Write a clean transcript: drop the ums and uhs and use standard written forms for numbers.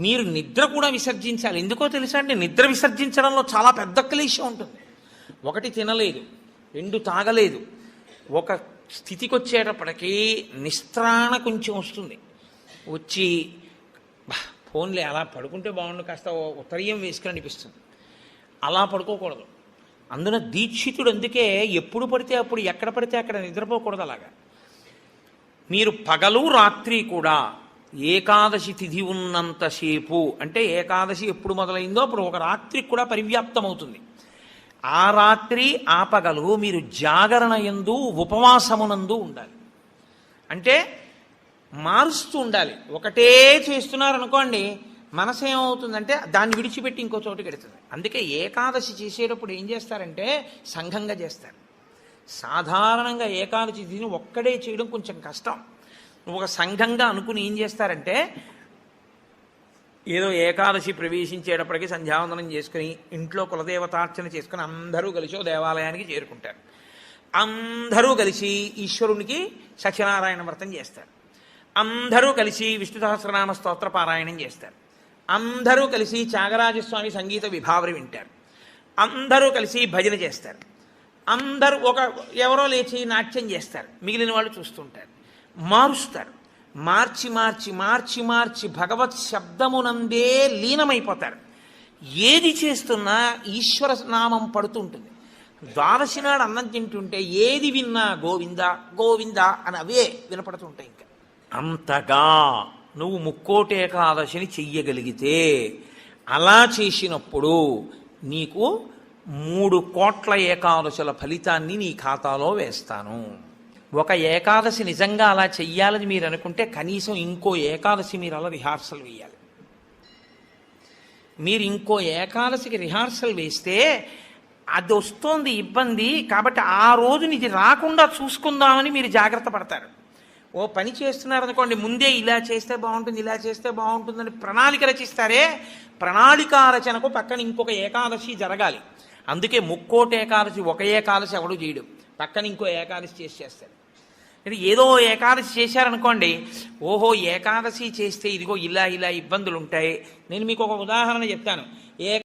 మీరు నిద్ర కూడా విసర్జించాలి. ఎందుకో తెలుసా అండి, నిద్ర విసర్జించడంలో చాలా పెద్ద క్లేశం ఉంటుంది. ఒకటి తినలేదు, రెండు తాగలేదు, ఒక స్థితికి వచ్చేటప్పటికీ నిస్త్రాణ కొంచెం వస్తుంది. వచ్చి ఫోన్లే అలా పడుకుంటే బాగుండు, కాస్త ఉత్తరీయం వేసుకుని అనిపిస్తుంది. అలా పడుకోకూడదు. అందున దీక్షితుడు అందుకే ఎప్పుడు పడితే అప్పుడు ఎక్కడ పడితే అక్కడ నిద్రపోకూడదు. అలాగా మీరు పగలు రాత్రి కూడా ఏకాదశి తిథి ఉన్నంతసేపు, అంటే ఏకాదశి ఎప్పుడు మొదలైందో అప్పుడు ఒక రాత్రికి కూడా పరివ్యాప్తమవుతుంది. ఆ రాత్రి ఆ పగలు మీరు జాగరణ యందు ఉపవాసమునందు ఉండాలి. అంటే మారుస్తూ ఉండాలి. ఒకటే చేస్తున్నారనుకోండి, మనసు ఏమవుతుందంటే దాన్ని విడిచిపెట్టి ఇంకో చోటుకి వెడుతుంది. అందుకే ఏకాదశి చేసేటప్పుడు ఏం చేస్తారంటే సంఘంగా చేస్తారు. సాధారణంగా ఏకాదశి తిథిని ఒక్కడే చేయడం కొంచెం కష్టం. ఒక సంఘంగా అనుకుని ఏం చేస్తారంటే, ఏదో ఏకాదశి ప్రవేశించేటప్పటికి సంధ్యావందనం చేసుకుని ఇంట్లో కులదేవతార్చన చేసుకుని అందరూ కలిసి దేవాలయానికి చేరుకుంటారు. అందరూ కలిసి ఈశ్వరునికి సత్యనారాయణ వ్రతం చేస్తారు. అందరూ కలిసి విష్ణు సహస్రనామ స్తోత్ర పారాయణం చేస్తారు. అందరూ కలిసి త్యాగరాజస్వామి సంగీత విభావరి వింటారు. అందరూ కలిసి భజన చేస్తారు. అందరూ ఎవరో లేచి నాట్యం చేస్తారు, మిగిలిన వాళ్ళు చూస్తుంటారు. మారుస్తారు. మార్చి మార్చి మార్చి మార్చి భగవత్ శబ్దమునందే లీనమైపోతారు. ఏది చేస్తున్నా ఈశ్వర నామం పడుతుంటుంది. ద్వాదశి నాడు అన్నం తింటుంటే ఏది విన్నా గోవింద గోవింద అని అవే వినపడుతుంటాయి. ఇంకా అంతగా నువ్వు ముక్కోటి ఏకాదశిని చెయ్యగలిగితే, అలా చేసినప్పుడు నీకు 3 కోట్ల ఏకాదశుల ఫలితాన్ని నీ ఖాతాలో వేస్తాను. ఒక ఏకాదశి నిజంగా అలా చెయ్యాలని మీరు అనుకుంటే కనీసం ఇంకో ఏకాదశి మీరు అలా రిహార్సల్ వేయాలి. మీరు ఇంకో ఏకాదశికి రిహార్సల్ వేస్తే అది వస్తోంది ఇబ్బంది కాబట్టి ఆ రోజుని ఇది రాకుండా చూసుకుందామని మీరు జాగ్రత్త పడతారు. ఓ పని చేస్తున్నారనుకోండి, ముందే ఇలా చేస్తే బాగుంటుంది, ఇలా చేస్తే బాగుంటుందని ప్రణాళిక రచిస్తారే, ప్రణాళికా రచనకు పక్కన ఇంకొక ఏకాదశి జరగాలి. అందుకే ముక్కోటి ఏకాదశి ఒక ఏకాదశి ఎవడు చేయడం, పక్కన ఇంకో ఏకాదశి చేస్తాడు. ఇది ఏదో ఏకాదశి చేశారనుకోండి, ఓహో ఏకాదశి చేస్తే ఇదిగో ఇలా ఇలా ఇబ్బందులు ఉంటాయి. నేను మీకు ఒక ఉదాహరణ చెప్తాను.